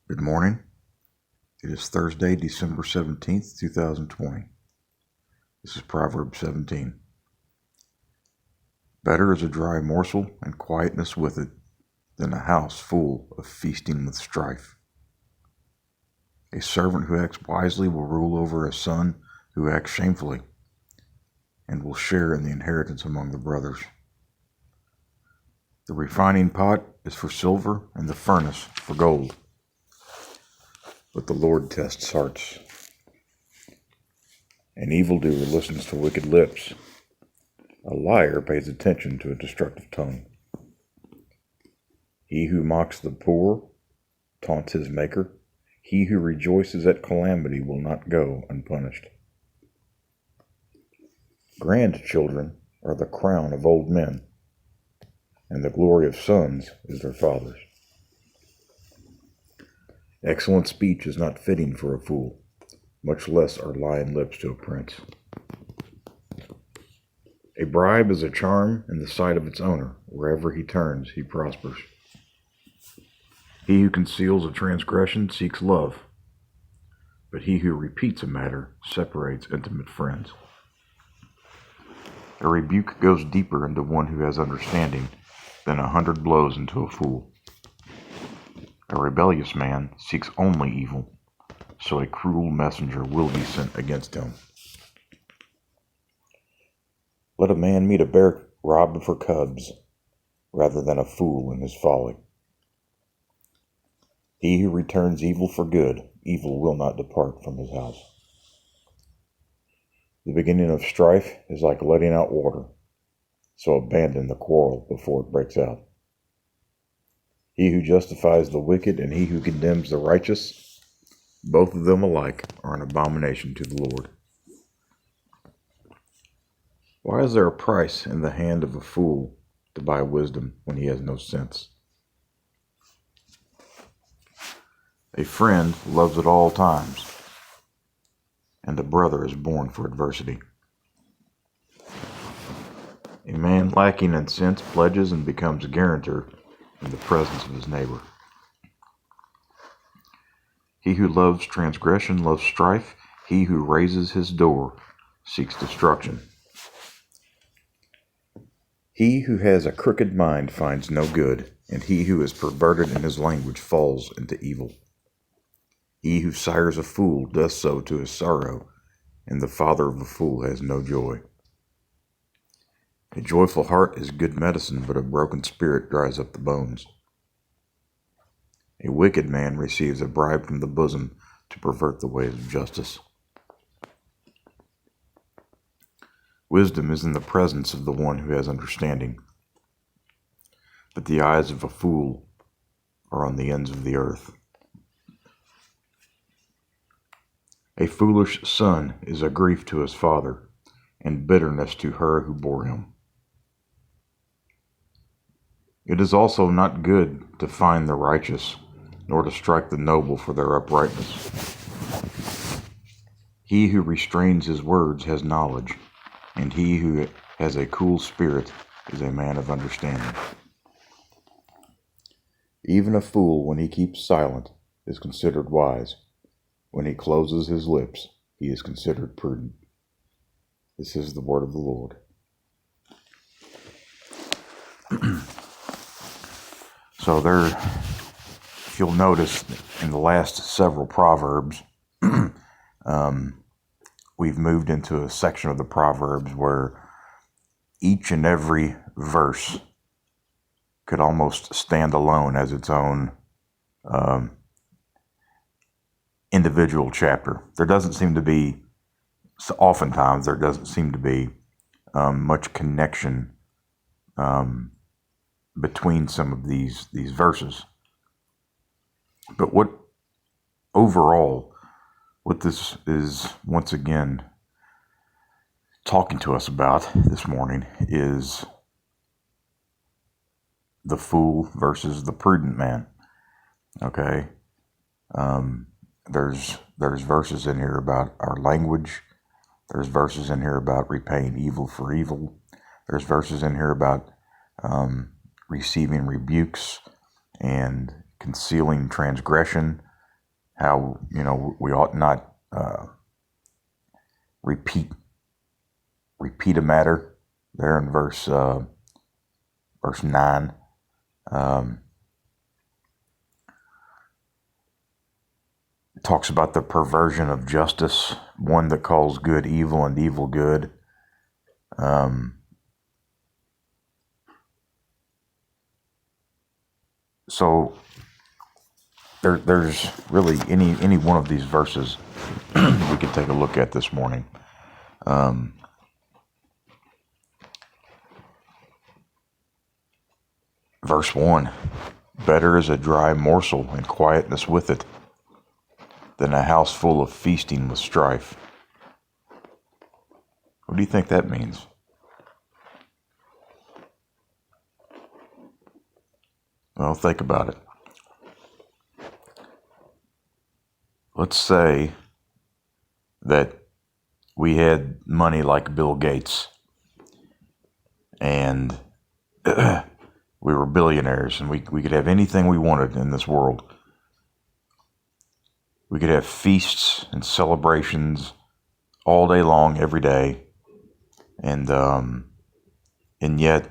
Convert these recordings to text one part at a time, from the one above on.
Good morning. It is Thursday, December 17th, 2020. This is Proverbs 17. Better is a dry morsel and quietness with it than a house full of feasting with strife. A servant who acts wisely will rule over a son who acts shamefully and will share in the inheritance among the brothers. The refining pot is for silver and the furnace for gold. But the Lord tests hearts. An evildoer listens to wicked lips. A liar pays attention to a destructive tongue. He who mocks the poor taunts his maker. He who rejoices at calamity will not go unpunished. Grandchildren are the crown of old men, and the glory of sons is their fathers. Excellent speech is not fitting for a fool, much less are lying lips to a prince. A bribe is a charm in the sight of its owner. Wherever he turns, he prospers. He who conceals a transgression seeks love, but he who repeats a matter separates intimate friends. A rebuke goes deeper into one who has understanding than 100 blows into a fool. A rebellious man seeks only evil, so a cruel messenger will be sent against him. Let a man meet a bear robbed for cubs, rather than a fool in his folly. He who returns evil for good, evil will not depart from his house. The beginning of strife is like letting out water, so abandon the quarrel before it breaks out. He who justifies the wicked and he who condemns the righteous, both of them alike are an abomination to the Lord. Why is there a price in the hand of a fool to buy wisdom when he has no sense? A friend loves at all times, and a brother is born for adversity. A man lacking in sense pledges and becomes a guarantor in the presence of his neighbor. He who loves transgression loves strife. He who raises his door seeks destruction. He who has a crooked mind finds no good, and he who is perverted in his language falls into evil. He who sires a fool does so to his sorrow, and the father of a fool has no joy. A joyful heart is good medicine, but a broken spirit dries up the bones. A wicked man receives a bribe from the bosom to pervert the ways of justice. Wisdom is in the presence of the one who has understanding, but the eyes of a fool are on the ends of the earth. A foolish son is a grief to his father, and bitterness to her who bore him. It is also not good to find the righteous, nor to strike the noble for their uprightness. He who restrains his words has knowledge, and he who has a cool spirit is a man of understanding. Even a fool, when he keeps silent, is considered wise. When he closes his lips, he is considered prudent. This is the word of the Lord. So there, if you'll notice, in the last several Proverbs, we've moved into a section of the Proverbs where each and every verse could almost stand alone as its own individual chapter. There doesn't seem to be, oftentimes there doesn't seem to be much connection between some of these verses. But what this is once again talking to us about this morning is the fool versus the prudent man. Okay? There's verses in here about our language. There's verses in here about repaying evil for evil. There's verses in here about receiving rebukes and concealing transgression. how, we ought not repeat a matter there in verse 9. It talks about the perversion of justice, one that calls good evil and evil good. So there's really any one of these verses we could take a look at this morning. Verse 1, better is a dry morsel and quietness with it than a house full of feasting with strife. What do you think that means? Well, think about it. Let's say that we had money like Bill Gates and we were billionaires and we could have anything we wanted in this world. We could have feasts and celebrations all day long, every day. And yet,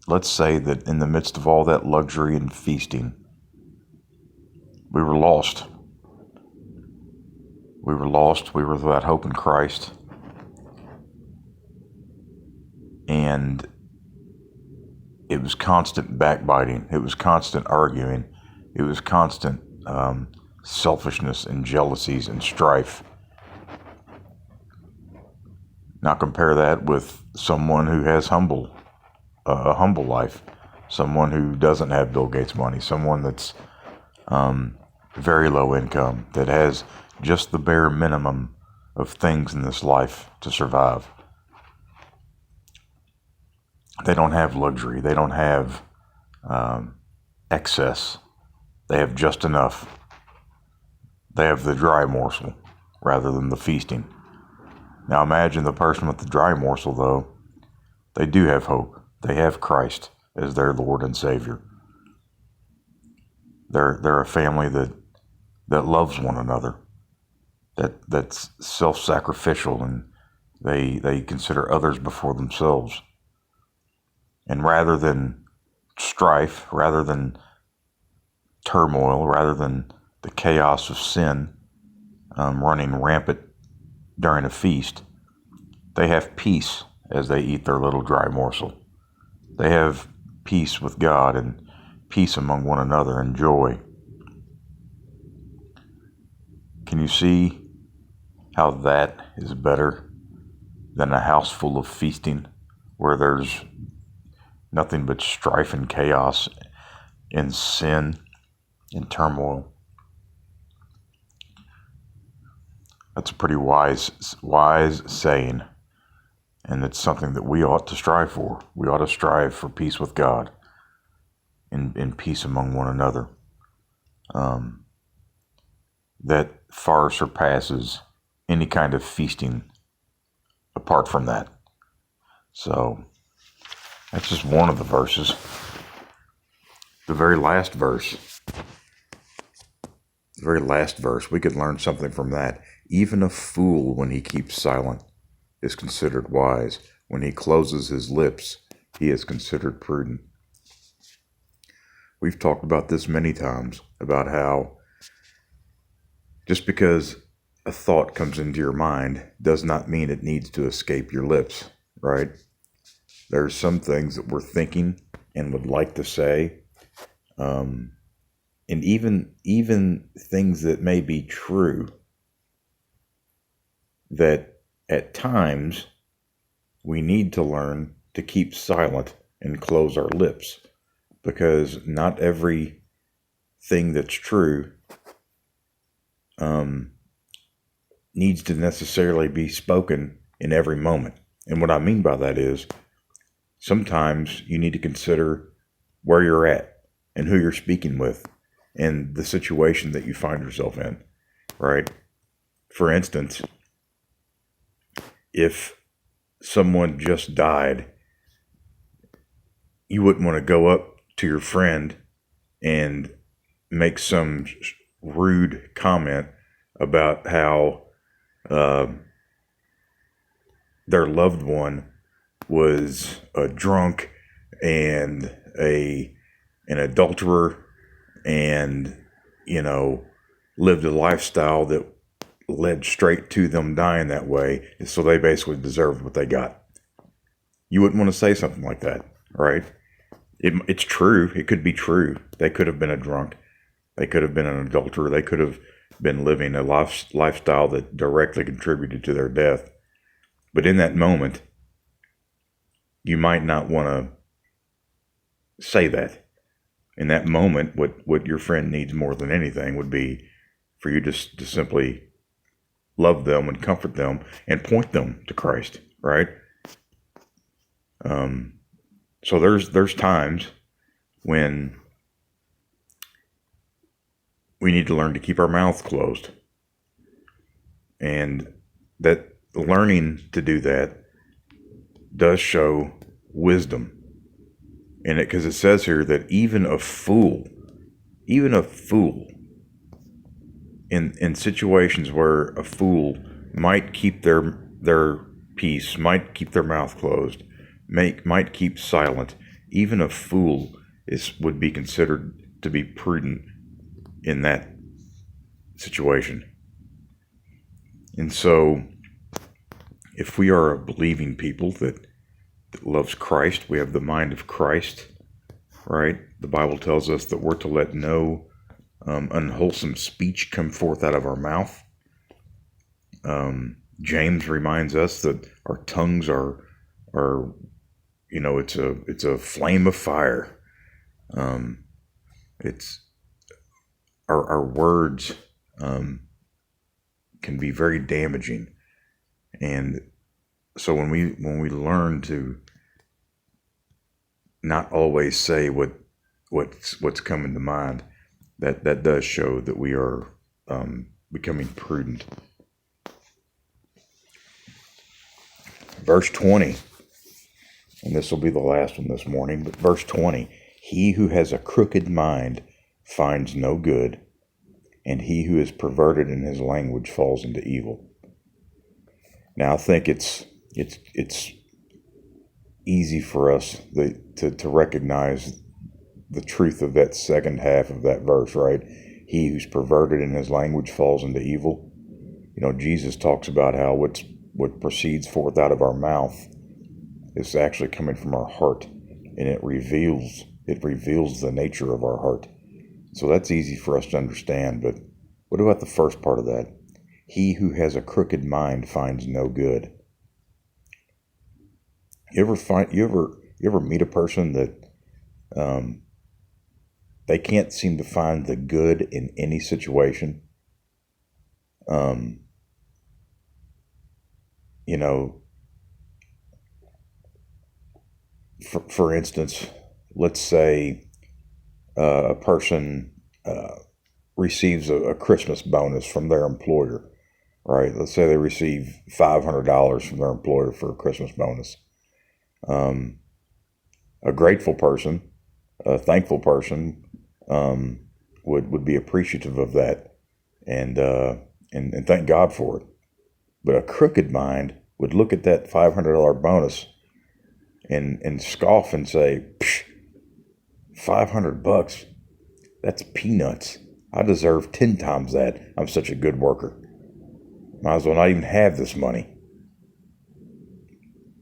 let's say that in the midst of all that luxury and feasting, we were lost. We were lost. We were without hope in Christ. And it was constant backbiting. It was constant arguing. It was constant selfishness and jealousies and strife. Now compare that with someone who has a humble life, someone who doesn't have Bill Gates money, someone that's very low income, that has just the bare minimum of things in this life to survive. They don't have luxury. They don't have excess. They have just enough. They have the dry morsel rather than the feasting. Now imagine the person with the dry morsel, though. They do have hope. They have Christ as their Lord and Savior. They're a family that loves one another, that's self-sacrificial, and they consider others before themselves. And rather than strife, rather than turmoil, rather than the chaos of sin running rampant during a feast, they have peace as they eat their little dry morsel. They have peace with God and peace among one another and joy. Can you see how that is better than a house full of feasting where there's nothing but strife and chaos and sin and turmoil? That's a pretty wise saying, and it's something that we ought to strive for. We ought to strive for peace with God and peace among one another. That far surpasses any kind of feasting apart from that. So that's just one of the verses. The very last verse, we could learn something from that. Even a fool, when he keeps silent, is considered wise. When he closes his lips, he is considered prudent. We've talked about this many times, about how just because a thought comes into your mind does not mean it needs to escape your lips, right? There's some things that we're thinking and would like to say, and even things that may be true, that at times we need to learn to keep silent and close our lips, because not every thing that's true needs to necessarily be spoken in every moment. And what I mean by that is, sometimes you need to consider where you're at and who you're speaking with and the situation that you find yourself in, right? For instance, if someone just died, you wouldn't want to go up to your friend and make some rude comment about how their loved one was a drunk and an adulterer, and lived a lifestyle that led straight to them dying that way, so they basically deserved what they got. You wouldn't want to say something like that, right? It's true. It could be true. They could have been a drunk. They could have been an adulterer. They could have been living a lifestyle that directly contributed to their death. But in that moment, you might not want to say that. In that moment, what your friend needs more than anything would be for you just to simply love them and comfort them and point them to Christ, right? So there's times when we need to learn to keep our mouths closed, and that learning to do that does show wisdom in it, because it says here that even a fool in situations where a fool might keep their peace, might keep their mouth closed, might keep silent, even a fool would be considered to be prudent in that situation. And so, if we are a believing people that loves Christ, we have the mind of Christ, right? The Bible tells us that we're to let no unwholesome speech come forth out of our mouth. James reminds us that our tongues are it's a flame of fire. It's our words can be very damaging, and so when we learn to not always say what's coming to mind, that does show that we are becoming prudent. Verse 20, and this will be the last one this morning, but verse 20, he who has a crooked mind finds no good, and he who is perverted in his language falls into evil. Now, I think it's easy for us to recognize the truth of that second half of that verse, right? He who's perverted in his language falls into evil. Jesus talks about how what proceeds forth out of our mouth is actually coming from our heart, and it reveals the nature of our heart. So that's easy for us to understand. But what about the first part of that? He who has a crooked mind finds no good. You ever meet a person that they can't seem to find the good in any situation? For instance, let's say a person receives a Christmas bonus from their employer, right? Let's say they receive $500 from their employer for a Christmas bonus. A grateful person, a thankful person, would be appreciative of that and thank God for it. But a crooked mind would look at that $500 bonus and scoff and say, "Psh, $500, that's peanuts. I deserve 10 times that. I'm such a good worker. Might as well not even have this money."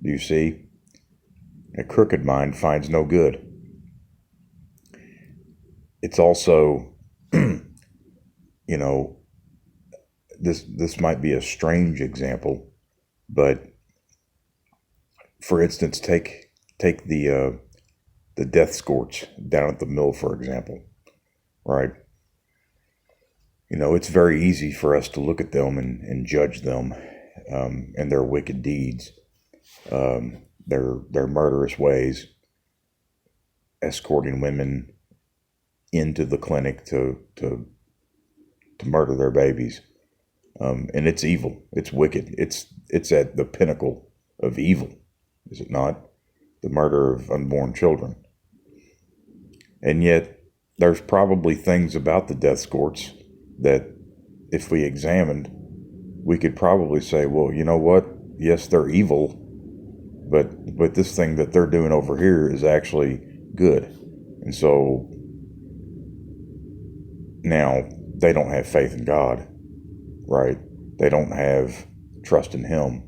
Do you see? A crooked mind finds no good. It's also, this might be a strange example, but for instance, take the death scorch down at the mill, for example, right? It's very easy for us to look at them and judge them and their wicked deeds, their murderous ways, escorting women into the clinic to murder their babies. And it's evil. It's wicked. It's at the pinnacle of evil, is it not? The murder of unborn children. And yet, there's probably things about the death scorch that if we examined, we could probably say, well, you know what? Yes, they're evil, but this thing that they're doing over here is actually good. And so now they don't have faith in God, right? They don't have trust in Him.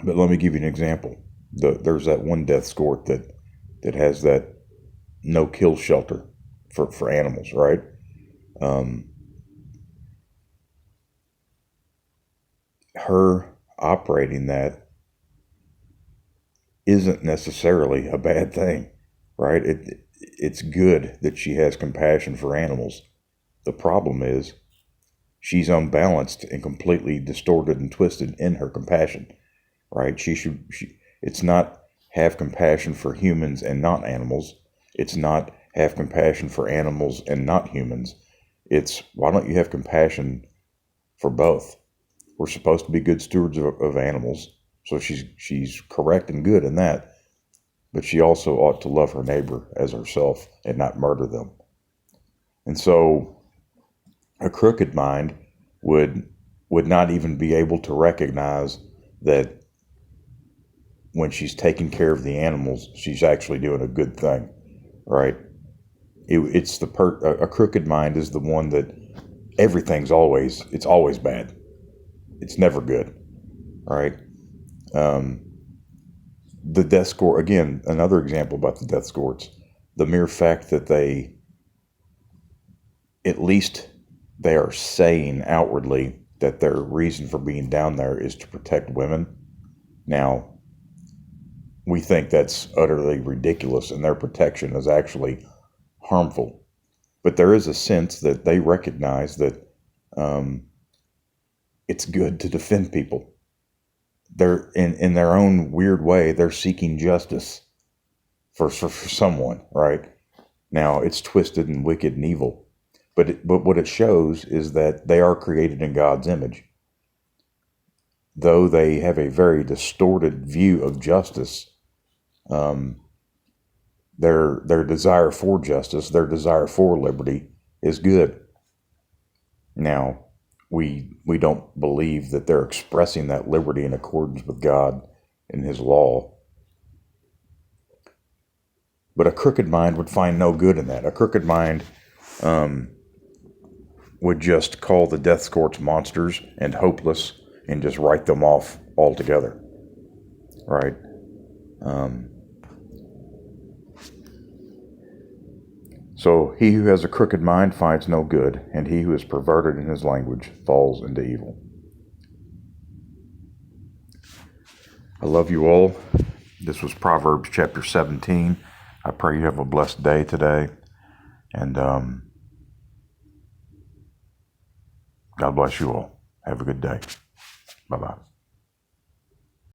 But let me give you an example. There's that one death escort that has that no kill shelter for animals, right? Um, her operating that isn't necessarily a bad thing, right? It's good that she has compassion for animals. The problem is she's unbalanced and completely distorted and twisted in her compassion, right? It's not have compassion for humans and not animals. It's not have compassion for animals and not humans. It's why don't you have compassion for both? We're supposed to be good stewards of animals, so she's correct and good in that. But she also ought to love her neighbor as herself and not murder them. And so a crooked mind would not even be able to recognize that when she's taking care of the animals, she's actually doing a good thing, right? A crooked mind is the one that it's always bad. It's never good, right? Um, the death score, again, another example about the death scores, the mere fact that at least they are saying outwardly that their reason for being down there is to protect women. Now, we think that's utterly ridiculous, and their protection is actually harmful. But there is a sense that they recognize that um, it's good to defend people. They're in their own weird way, they're seeking justice for someone, right? Now, it's twisted and wicked and evil. But what it shows is that they are created in God's image. Though they have a very distorted view of justice, um, their desire for justice, their desire for liberty is good. Now, we don't believe that they're expressing that liberty in accordance with God and His law. But a crooked mind would find no good in that. A crooked mind would just call the death courts monsters and hopeless and just write them off altogether, right? So he who has a crooked mind finds no good, and he who is perverted in his language falls into evil. I love you all. This was Proverbs chapter 17. I pray you have a blessed day today, and God bless you all. Have a good day. Bye-bye.